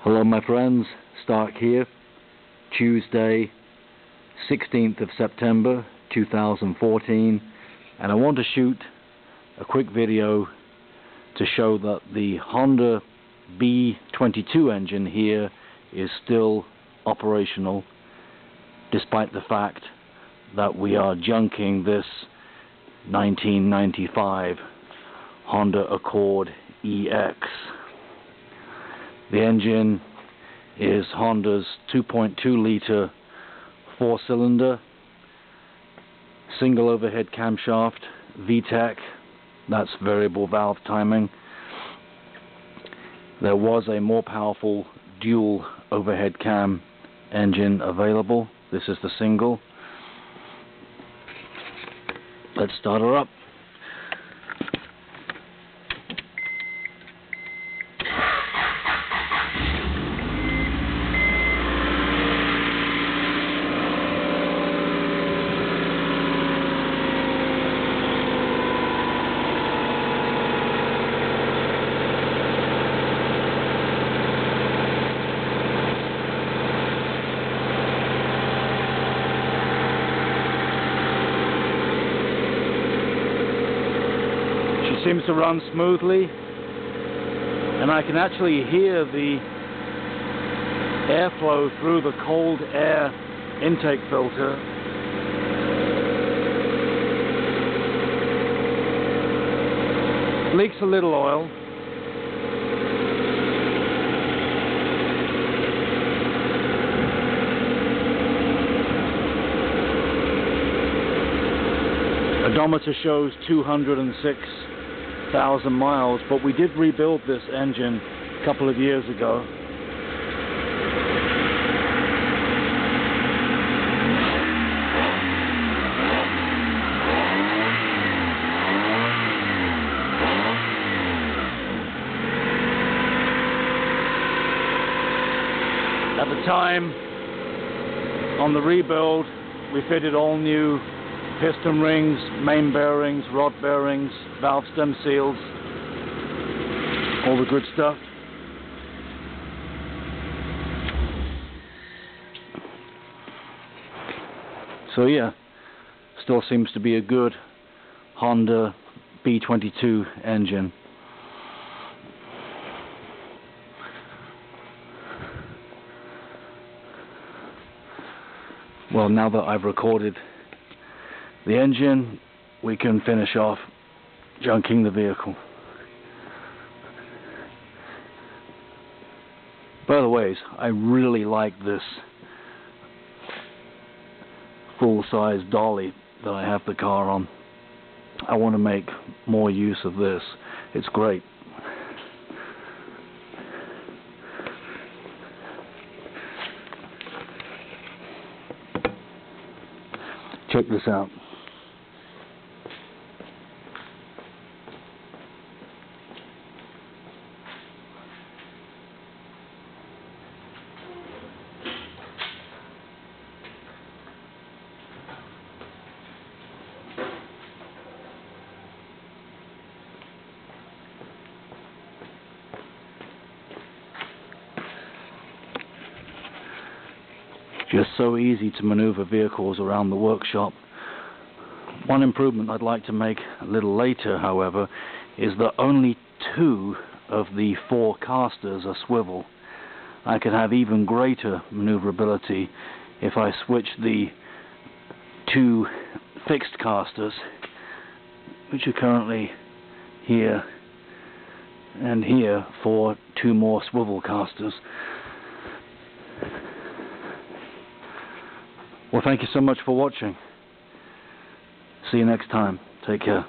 Hello my friends, Stark here. Tuesday 16th of September 2014, and I want to shoot a quick video to show that the Honda B22 engine here is still operational, despite the fact that we are junking this 1995 Honda Accord EX. The engine is Honda's 2.2 liter 4-cylinder single overhead camshaft VTEC. That's variable valve timing. There was a more powerful dual overhead cam engine available. This is the single. Let's start her up. Seems to run smoothly, and I can actually hear the airflow through the cold air intake filter. Leaks a little oil. Odometer shows 206,000 miles, but we did rebuild this engine a couple of years ago. At the time, on the rebuild, we fitted all new piston rings, main bearings, rod bearings, valve stem seals, all the good stuff. So yeah, still seems to be a good Honda B22 engine. Well, now that I've recorded the engine, we can finish off junking the vehicle. By the way, I really like this full-size dolly that I have the car on. I want to make more use of this. It's great. Check this out. Just so easy to maneuver vehicles around the workshop. One improvement I'd like to make a little later, however, is that only 2 of the 4 casters are swivel. I could have even greater maneuverability if I switch the 2 fixed casters, which are currently here and here, for 2 more swivel casters. Well, thank you so much for watching. See you next time. Take care.